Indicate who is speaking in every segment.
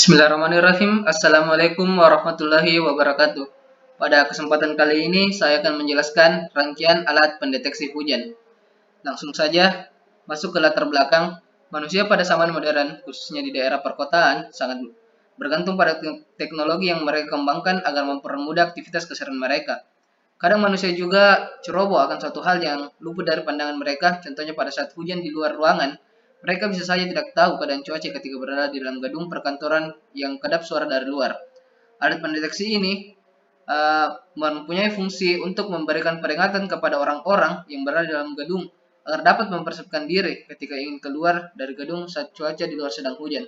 Speaker 1: Bismillahirrahmanirrahim. Assalamualaikum warahmatullahi wabarakatuh. Pada kesempatan kali ini saya akan menjelaskan rangkaian alat pendeteksi hujan. Langsung saja masuk ke latar belakang. Manusia pada zaman modern, khususnya di daerah perkotaan, sangat bergantung pada teknologi yang mereka kembangkan agar mempermudah aktivitas keseharian mereka. Kadang manusia juga ceroboh akan suatu hal yang luput dari pandangan mereka, contohnya pada saat hujan di luar ruangan. Mereka bisa saja tidak tahu keadaan cuaca ketika berada di dalam gedung perkantoran yang kedap suara dari luar. Alat pendeteksi ini mempunyai fungsi untuk memberikan peringatan kepada orang-orang yang berada di dalam gedung agar dapat mempersiapkan diri ketika ingin keluar dari gedung saat cuaca di luar sedang hujan.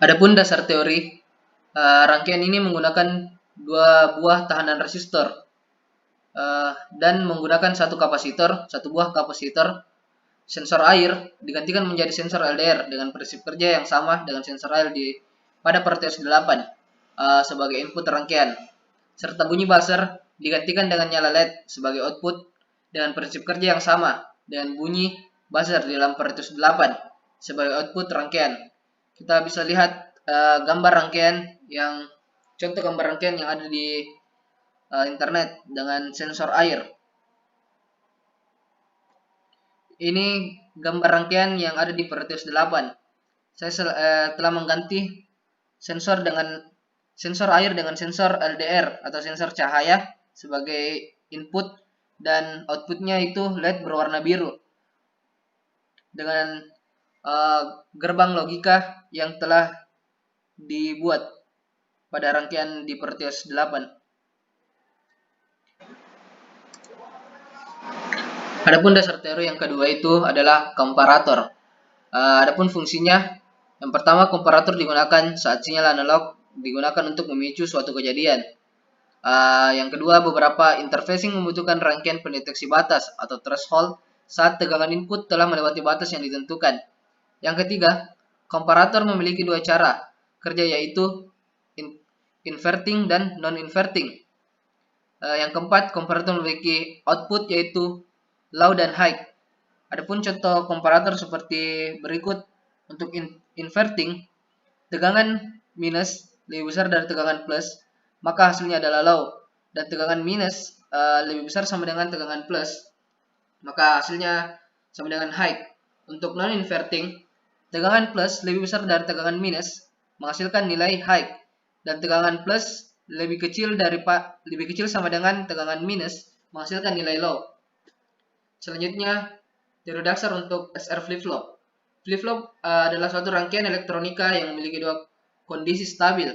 Speaker 1: Adapun dasar teori, rangkaian ini menggunakan dua buah tahanan resistor dan menggunakan satu buah kapasitor. Sensor air digantikan menjadi sensor LDR dengan prinsip kerja yang sama dengan sensor air pada Proteus 8 sebagai input rangkaian, serta bunyi buzzer digantikan dengan nyala LED sebagai output dengan prinsip kerja yang sama dengan bunyi buzzer di dalam Proteus 8 sebagai output rangkaian. Kita bisa lihat contoh gambar rangkaian yang ada di internet dengan sensor air. Ini gambar rangkaian yang ada di Proteus 8. Saya telah mengganti sensor air dengan sensor LDR atau sensor cahaya sebagai input, dan outputnya itu LED berwarna biru dengan gerbang logika yang telah dibuat pada rangkaian di Proteus 8. Adapun dasar teori yang kedua itu adalah komparator. Adapun fungsinya, yang pertama, komparator digunakan saat sinyal analog digunakan untuk memicu suatu kejadian. Yang kedua, beberapa interfacing membutuhkan rangkaian pendeteksi batas atau threshold saat tegangan input telah melewati batas yang ditentukan. Yang ketiga, komparator memiliki dua cara kerja, yaitu inverting dan non-inverting. Yang keempat, komparator memiliki output yaitu low dan high. Adapun contoh komparator seperti berikut. Untuk inverting, tegangan minus lebih besar dari tegangan plus, maka hasilnya adalah low, dan tegangan minus lebih besar sama dengan tegangan plus, maka hasilnya sama dengan high. Untuk non-inverting, tegangan plus lebih besar dari tegangan minus menghasilkan nilai high, dan tegangan plus lebih kecil sama dengan tegangan minus menghasilkan nilai low. Selanjutnya, teori dasar untuk SR flip-flop. Flip-flop adalah suatu rangkaian elektronika yang memiliki dua kondisi stabil,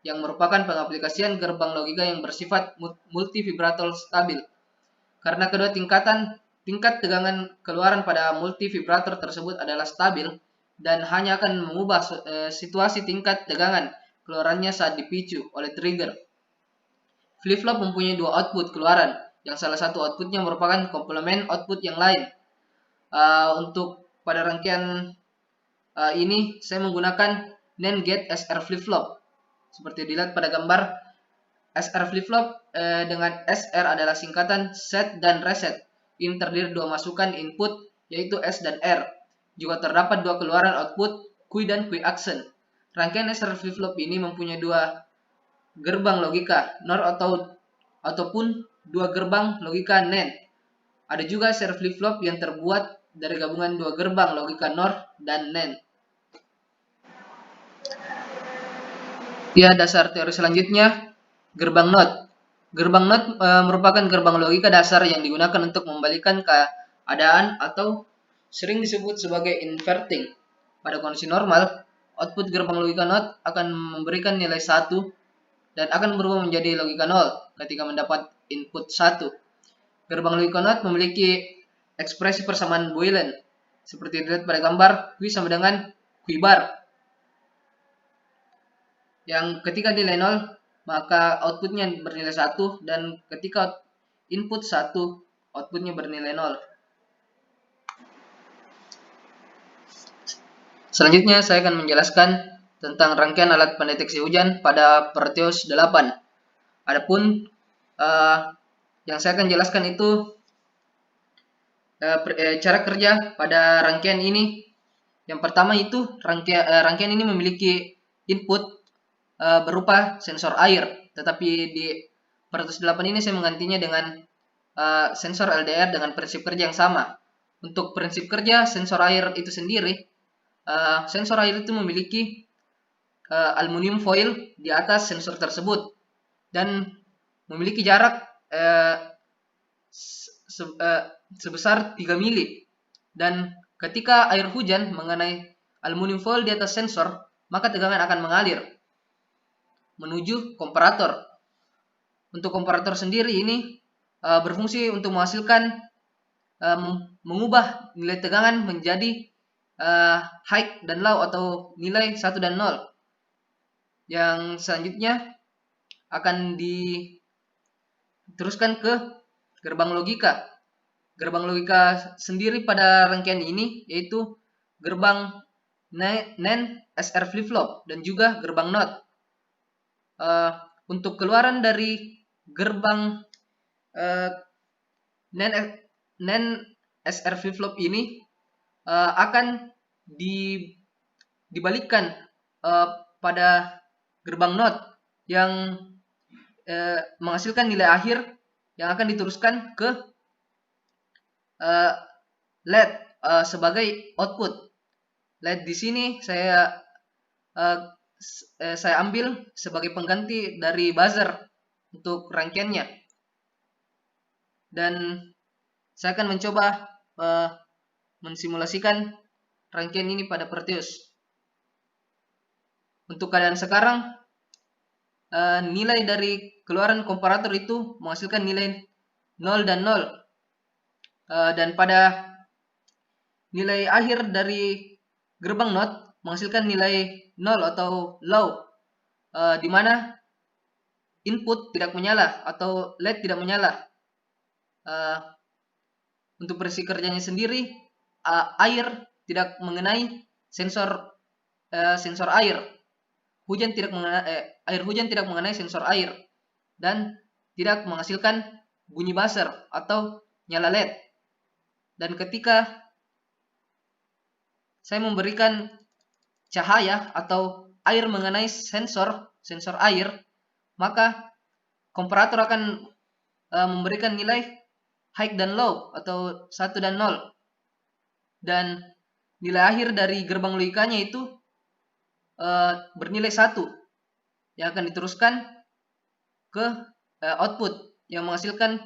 Speaker 1: yang merupakan pengaplikasian gerbang logika yang bersifat multivibrator stabil. Karena kedua tingkat tegangan keluaran pada multivibrator tersebut adalah stabil dan hanya akan mengubah situasi tingkat tegangan keluarannya saat dipicu oleh trigger. Flip-flop mempunyai dua output keluaran, yang salah satu outputnya merupakan komplement output yang lain. Untuk pada rangkaian ini saya menggunakan NAND gate SR flip-flop. Seperti dilihat pada gambar, SR flip-flop dengan SR adalah singkatan set dan reset. Ini terdiri dua masukan input yaitu S dan R. Juga terdapat dua keluaran output Q dan Q accent. Rangkaian SR flip-flop ini mempunyai dua gerbang logika NOR ataupun dua gerbang logika NAND. Ada juga SR flip-flop yang terbuat dari gabungan dua gerbang logika NOR dan NAND. Ya, dasar teori selanjutnya, gerbang NOT. Gerbang NOT merupakan gerbang logika dasar yang digunakan untuk membalikan keadaan atau sering disebut sebagai inverting. Pada kondisi normal, output gerbang logika NOT akan memberikan nilai 1 dan akan berubah menjadi logika 0 ketika mendapat input 1. Gerbang logika NOT memiliki ekspresi persamaan Boolean seperti dilihat pada gambar, Q sama dengan Q bar, yang ketika nilai 0 maka outputnya bernilai 1, dan ketika input 1 outputnya bernilai 0. Selanjutnya saya akan menjelaskan tentang rangkaian alat pendeteksi hujan pada Proteus 8. Adapun yang saya akan jelaskan itu cara kerja pada rangkaian ini. Yang pertama itu rangkaian ini memiliki input berupa sensor air, tetapi di 408 ini saya menggantinya dengan sensor LDR dengan prinsip kerja yang sama. Untuk prinsip kerja sensor air itu sendiri, sensor air itu memiliki aluminium foil di atas sensor tersebut dan memiliki jarak sebesar 3 mili. Dan ketika air hujan mengenai aluminium foil di atas sensor, maka tegangan akan mengalir menuju komparator. Untuk komparator sendiri ini berfungsi untuk menghasilkan mengubah nilai tegangan menjadi high dan low atau nilai 1 dan 0. Yang selanjutnya akan diteruskan ke gerbang logika. Gerbang logika sendiri pada rangkaian ini yaitu gerbang NAND SR flip-flop dan juga gerbang NOT. Untuk keluaran dari gerbang NAND SR flip-flop ini akan dibalikkan pada gerbang NOT yang menghasilkan nilai akhir yang akan diteruskan ke LED sebagai output. LED di sini saya ambil sebagai pengganti dari buzzer untuk rangkaiannya. Dan saya akan mencoba mensimulasikan rangkaian ini pada Proteus. Untuk keadaan sekarang, nilai dari keluaran komparator itu menghasilkan nilai 0 dan 0. Dan pada nilai akhir dari gerbang NOT menghasilkan nilai 0 atau low, di mana input tidak menyala atau LED tidak menyala. Untuk prinsip kerjanya sendiri, air tidak mengenai sensor air. Air hujan tidak mengenai sensor air dan tidak menghasilkan bunyi buzzer atau nyala LED. Dan ketika saya memberikan cahaya atau air mengenai sensor air, maka komparator akan memberikan nilai high dan low atau 1 dan 0. Dan nilai akhir dari gerbang logikanya itu bernilai 1 yang akan diteruskan ke output yang menghasilkan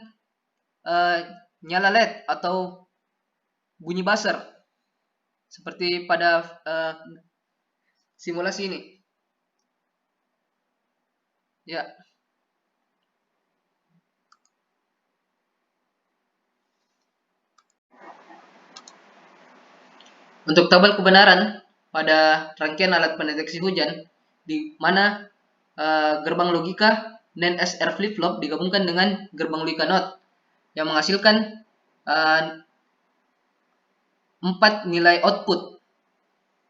Speaker 1: nyala LED atau bunyi buzzer seperti pada simulasi ini. Ya. Untuk tabel kebenaran pada rangkaian alat pendeteksi hujan, di mana gerbang logika NAND SR flip-flop digabungkan dengan gerbang logika NOT yang menghasilkan 4 nilai output,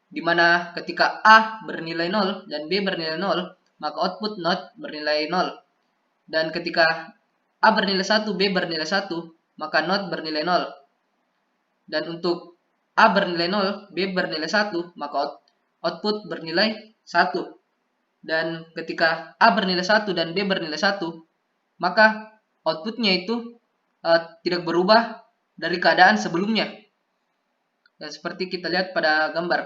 Speaker 1: di mana ketika A bernilai 0 dan B bernilai 0, maka output NOT bernilai 0. Dan ketika A bernilai 1, B bernilai 1, maka NOT bernilai 0. Dan untuk A bernilai 0, B bernilai 1, maka output bernilai 1. Dan ketika A bernilai 1 dan B bernilai 1, maka outputnya itu tidak berubah dari keadaan sebelumnya. Dan seperti kita lihat pada gambar.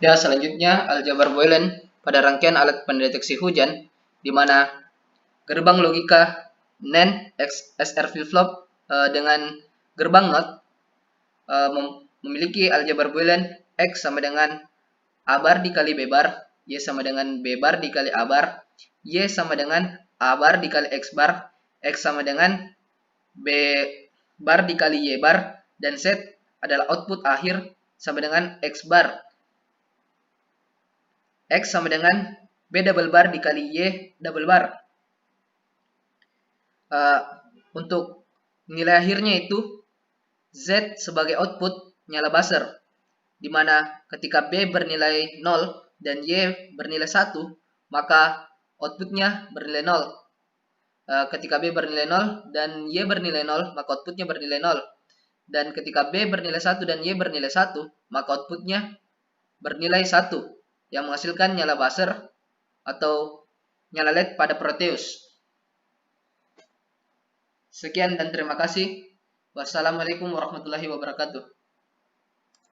Speaker 1: Ya, selanjutnya aljabar Boylen pada rangkaian alat pendeteksi hujan, di mana gerbang logika NAND SR flip-flop dengan gerbang NOT memiliki aljabar Boylen X sama dengan A bar dikali B bar, Y sama dengan B bar dikali A bar, Y sama dengan A bar dikali X bar, X sama dengan B bar dikali Y bar, dan Z adalah output akhir sama dengan X bar. X sama dengan B double bar dikali Y double bar. Untuk nilai akhirnya itu Z sebagai output nyala buzzer, di mana ketika B bernilai 0 dan Y bernilai 1, maka outputnya bernilai 0. ketika B bernilai 0 dan Y bernilai 0, maka outputnya bernilai 0. Dan ketika B bernilai 1 dan Y bernilai 1, maka outputnya bernilai 1, yang menghasilkan nyala buzzer atau nyala LED pada Proteus. Sekian dan terima kasih. Wassalamualaikum warahmatullahi wabarakatuh.